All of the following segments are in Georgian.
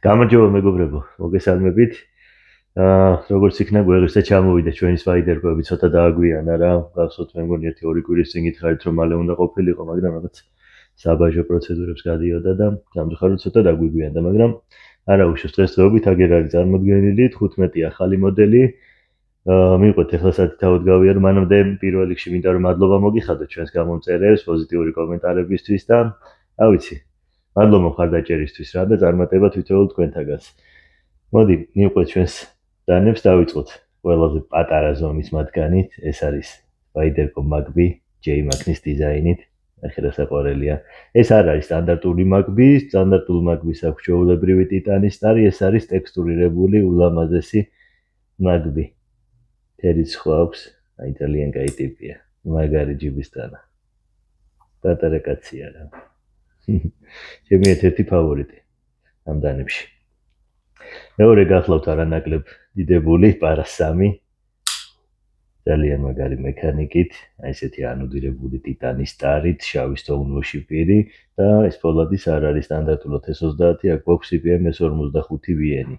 გამარჯობა მეგობრებო, მოგესალმებით. როგორც იქნა გვერდზე ჩამოვიდა ჩვენი სპაიდერკოები ცოტა დააგვიანა რა. გახსოვთ მე მგონი 1-2 კვირის წინ გითხარით რომ მალე უნდა ყოფილიყო, მაგრამ რაღაც საბაჟო პროცედურებს გადიოდა და სამწუხაროდ ცოტა დაგვიგვიანდა, მაგრამ არა უშავს დღესდღეობით აგერ არის წარმოდგენილი 15 ახალი მოდელი. მივყვეთ ახლა საათი თავად გავიარო, მანამდე პირველ რიგში მინდა რომ მადლობა მოგიხადოთ ჩვენს გამომწერებს, პოზიტიური კომენტარებისთვის და რა ვიცი მადლობა მხარდაჭერისთვის რა და წარმატება თითოეულ თქვენთაგანს. მოდი, მივყვეთ ჩვენს დანებს დავიწყოთ ყველაზე პატარა ზომის მათგანით. ეს არის Spyderco MacBee J Max-ის დიზაინით. ახლა საყვარელია. ეს არ არის სტანდარტული MacBee, სტანდარტულ MacBee-ს აქვს ჩვეულებრივი ტიტანის სტარი, ეს არის ტექსტურირებული ულამაზესი MacBee. თერიც ხავს, აი ძალიან კაი ტიპია. მაგარი ჯიბისთანა. პატარა კაცია რა. ჩემი ერთ-ერთი ფავორიტი ამ დანებში. მეორე გახლავთ არანაკლებ დიდებული პარა 3. ძალიან მაგარი მექანიკით, აი ესეთი ანოდირებული ტიტანის სტარით, შავი სტოუნუში პირი და ეს ფოლადის არ არის სტანდარტულად S30, აქ გვაქვს CPM S45 VN.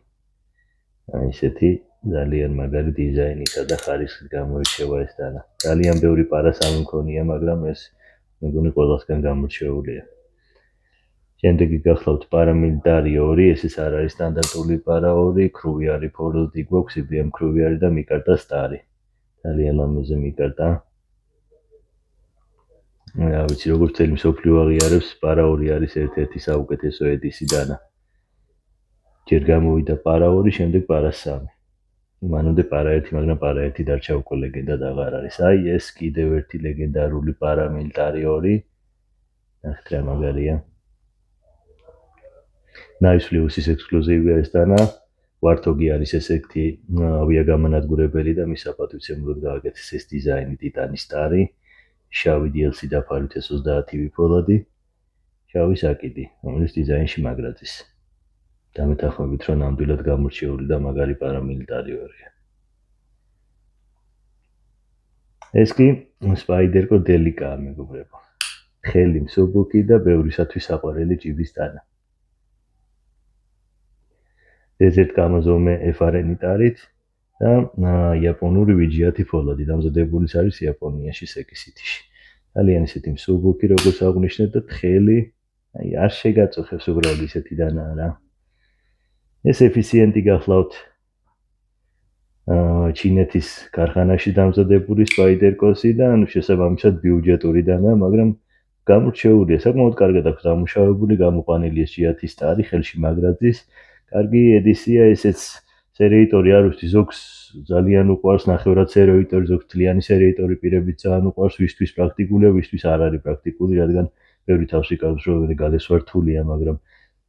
აი ესეთი ძალიან მაგარი დიზაინისა და ხარისხით გამოირჩევა ეს დანა. ძალიან ბევრი პარა 3 მქონია, მაგრამ ეს მეგონი ყველასგან გამორჩეულია. შემდეგი გახლავთ პარამილიტარი 2, ეს არ არის სტანდარტული პარა 2, ქრუვი არის ფორდი გვაქვს, CPM ქრუვი არის და მიკარტა სტარი. ძალიან ლამაზი მიკარტა. რა ვიცი, როგორც წელი მსოფლიო აღიარებს, პარა 2 არის ერთ-ერთი საუკეთესო ედისი დანა. ჯერ გამოვიდა პარა 2, შემდეგ პარა 3. მანამდე პარა 1, მაგრამ პარა 1 დარჩა უკვე ლეგენდად აღარ არის. აი ეს კიდევ ერთი ლეგენდარული პარამილიტარი 2. ნახეთ რა მაგარია. ნაისფლიუსის ექსკლუზივია ეს დანა. ვართოგი არის ესეთი ავიაგამანადგურებელი და მის საპატივცემლოდ გააკეთეს ეს დიზაინი ტიტანის სტარი. შავი DLC დაფარვით S30 ფოლადი. შავი საკიდი, რომელიც დიზაინში მაგრაძის. დამეთანხმებით რომ ნამდვილად გამორჩეული და მაგარი პარამილიტარი 2-ია. ეს კი Spyderco Delica მეგობრებო. ხელი მსუბუქი და ბევრისათვის საყვარელი ჯიბის დანა. Desert გამოზომე FRN ტარით და იაპონური ვიჯიათი ფოლადი დამზადებული არის იაპონიაში სეკი-სიტიში. ძალიან ისეთი მსუბუქი როგორც აღნიშნეთ და თხელი, აი არ შეგაწუხებს უბრალოდ ისეთი დანაა რა. ეს ეფიციენტი გახლავთ ჩინეთის ქარხანაში დამზადებული Spyderco-ი და ანუ შესაბამისად ბიუჯეტური დანა, მაგრამ გამორჩეულია, საკმაოდ კარგად აქვს დამუშავებული, გამოყვანილი ეს ჯიათის ტარი, ხელში მაგრაძის. კარგი ედისია ესეც სერიიტორი არ ვთქვი, ზოგს ძალიან უყვარს ნახევრად სერიიტორი, ზოგს თლიანი სერიიტორი პირებით ძალიან უყვარს, ვისთვის პრაქტიკულია, ვისთვის არ არის პრაქტიკული, რადგან ბევრი თავს იკავებს რომ გადასვართულია, მაგრამ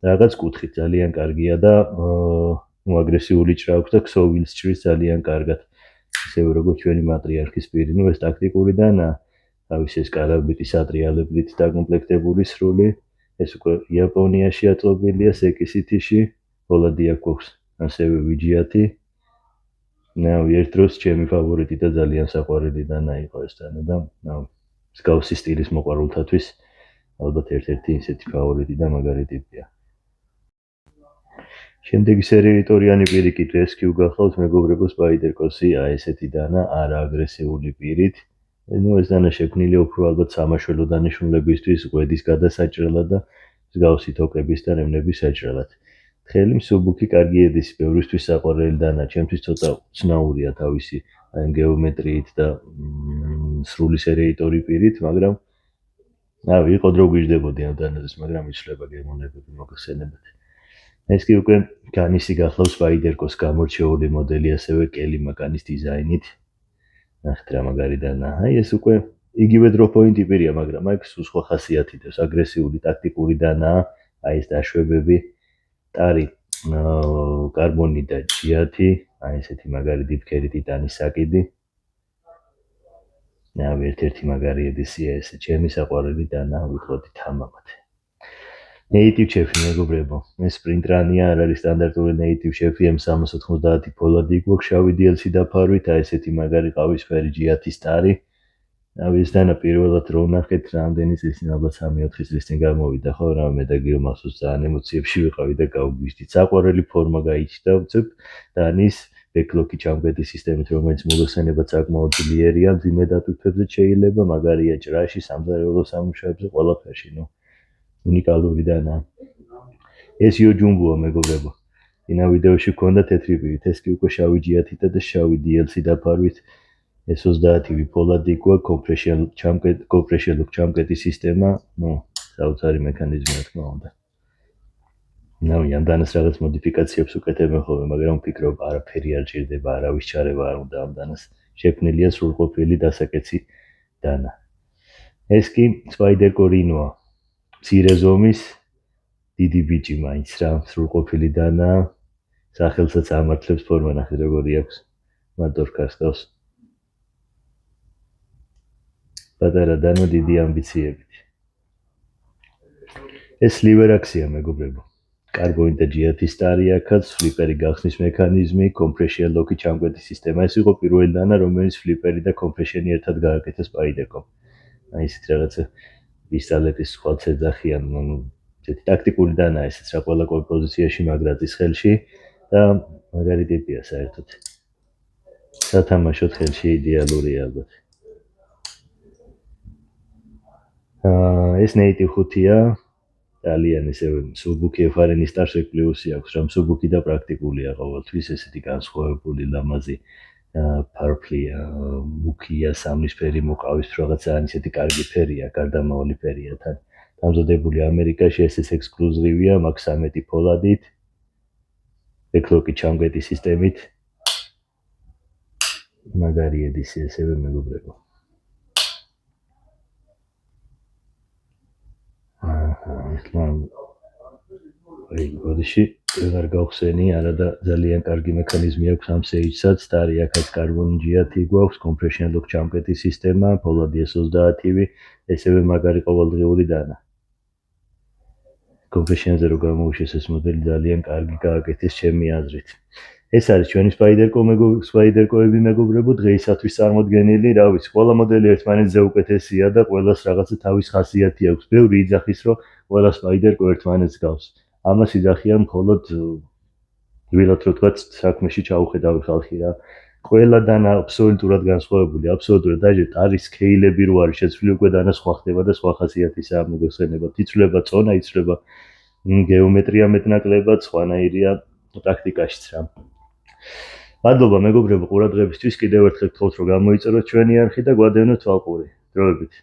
რაღაც კუთხით ძალიან კარგია და აგრესიული ჭრა აქვს და ქსოვილს ჭრის ძალიან კარგად. ისევე როგორც ჩვენი მატრიარქის პირი, ეს ტაქტიკური დანა, თავის ეს კარაბიტი სატრიალებლით დაკომპლექტებული სრული, ეს უკვე იაპონიაში აწყობილია სეკი-სიტიში. ფოლადი აქვს ასევე ვიჯიათი. ერთ დროს ჩემი ფავორიტი და ძალიან საყვარელი დანა იყო ეს დანა და მსგავსი სტილის მოყვარულთათვის ალბათ ერთ-ერთი ისეთი ფავორიტი და მაგარი ტიპია. შემდეგი სერიიტორიანი პირიქით ეს კი უგახლავთ მეგობრებო Spyderco-ი, აი ესეთი დანა არა აგრესიული პირით. ეს დანა შექმნილი უფრო ალბათ სამაშველო დანიშნულებისთვის, ღვედის გადასაჭრელად და მსგავსი თოკების და რემნების საჭრელად. ხელი მსუბუქი კარგი ედისი, ბევრისთვის საყვარელი დანა, ჩემთვის ცოტა ცნაურია თავისი გეომეტრიით და სრული სერიიტორი პირით, მაგრამ ვიყოდ რო გვიждდებოდი ამ დანაზეს, მაგრამ იცლება გემონებები მოგხსენებათ. ეს კი უკვე განისი გახლავს Spyderco-ს გამორჩეული მოდელი, ასევე კელი მაკანის დიზაინით. ნახეთ რა მაგარი დანა. აი ეს უკვე იგივე დროპოინტი პირია, მაგრამ აი სულ სხვა ხასიათი დევს, აგრესიული ტაქტიკური დანაა, აი ეს დაშვებები. ტარი კარბონი და ჯიათი, აი ესეთი მაგარი დიფქერი ტიტანის საკიდი. ერთ-ერთი მაგარი ედისია ეს, ჩემი საყვარელი დანა, ვიტყოდი თამამად. Native Chef მეგობრებო, ეს პრინტრანია, არ არის სტანდარტული Native Chef M390 ფოლადი გვაქვს შავი DLC დაფარვით, აი ესეთი მაგარი ყავისფერი ჯიათის ტარი. ეს დანა პირველად რო ვნახეთ რამდენი წლის წინ ალბათ 3-4 წლის წინ გამოვიდა ხო რა მე და გიო მახსოვს ძალიან ემოციებში ვიყავი და გავგვიჟდით საყვარელი ფორმა გაიჩნდა უცებ დანის ბეკლოკი ჩამგედი სისტემით რომელიც მოიხსენება საკმაოდ ძლიერია მძიმე დატვირთვებზე შეიძლება მაგარია ჭრაში სამზარეულო სამუშაოებზე ყველაფერში ნუ უნიკალური დანა ეს იოჯუმბოა მეგობრებო ინა ვიდეოში გქონდა თეთრი პირით ეს კი უკვე შავი ჯიათიტა და შავი DLC დაფარვით ეს 30 ფოლადი გვაქვს კომპრესიულ ჩამკეტი სისტემა, ნუ საოცარი მექანიზმი რა თქმა უნდა. ნავიან დანას რაღაც მოდიფიკაციებს უკეთებენ ხოლმე, მაგრამ ვფიქრობ არაფერი არ ჭირდება, არავის ჩარევა არ უნდა ამ დანას. შექმნილია სრულყოფილი დასაკეცი დანა. ეს კი Spider Corino-ა. მცირე ზომის დიდი ბიჭი მაინც რა, სრულყოფილი დანა. სახელსაც ამართლებს ფორმა ნახე როგორი აქვს. მატორკას ყავს. პატარა დანა დიდი ამბიციებით. ეს ლივერაქსია მეგობრებო. კარბონი და ჯიათი სტარი აქაც, ფლიპერი გახსნის მექანიზმი, კომპრესიალ ლოკი ჩამკვეთი სისტემა. ეს იყო პირველი დანა, რომელიც ფლიპერი და კომპრესიონი ერთად გააკეთა Spider-Com. აი ესეთ რაღაცა პისტოლეტის სხვა ცეძახიან, ანუ ესეთი ტაქტიკური დანა ესეც რა ყველა კომპოზიციაში მაგრატის ხელში და მაგარი ტიპია საერთოდ. სათამაშოდ ხელში იდეალურია ალბათ. ეს ნეიტივ 5-ია. ძალიან ესე სუბუქი ეფარენის სტარშეკ პლუსი აქვს, რომ სუბუქი და პრაქტიკულია ყოველთვის ესეთი განსხვავებული ლამაზი ფარფლია, მუქია, სამნისფერი მოყავის რაღაც ძალიან ისეთი კარგი ფერია, გარდამავალი ფერია თან. დამზადებული ამერიკაში ეს ექსკლუზივია, მაქვს 13 ფოლადით, ბეკლოკი ჩამგეტი სისტემით. მაგარი ედისია ესევე მეგობრებო. აი, გოდიში ვეღარ გავხსენი, არა და ძალიან კარგი მექანიზმი აქვს ამ სეიჯსაც, სტარი აქაც კარბონი ჯიათი გვაქვს, კომპრესიონ ლოკ ჩამკეტი სისტემა, ფოლადი S30-ი, ესევე მაგარი ყოველდღიური დანა. კომპრესიონზე რო გამოუშვეს ეს მოდელი ძალიან კარგი გააკეთეს ჩემი აზრით. ეს არის ჩვენი Spider-Co-ები მეგობრებო, დღეისათვის წარმოდგენილი, რა ვიცი, ყველა მოდელი ერთმანეთზე უკეთესია და ყველას რაღაცა თავის ხასიათი აქვს. ბევრი იძახის, რომ ყველა Spider-Co ერთმანეთს გავს. ამას იძახიან მხოლოდ ვილად რო თქვა საქმეში ჩაუხედავი ხალხი რა. ყველა დანა აბსოლუტურად განსხვავებული, აბსოლუტურად დაჟე ტარის სკეილები რო არის შეცვლილი უკვე დანა სხვა ხდება და სხვა ხასიათისაა მოგეხსენება. იცვლება წონა, იცვლება გეომეტრია მეტნაკლებად, სხვანაირია პრაქტიკაშიც რა. მადლობა მეგობრებო ყურადღებისთვის, კიდევ ერთხელ გთხოვთ რომ გამოიწეროთ ჩვენი არხი და გვადევნოთ თვალყური. დროებით.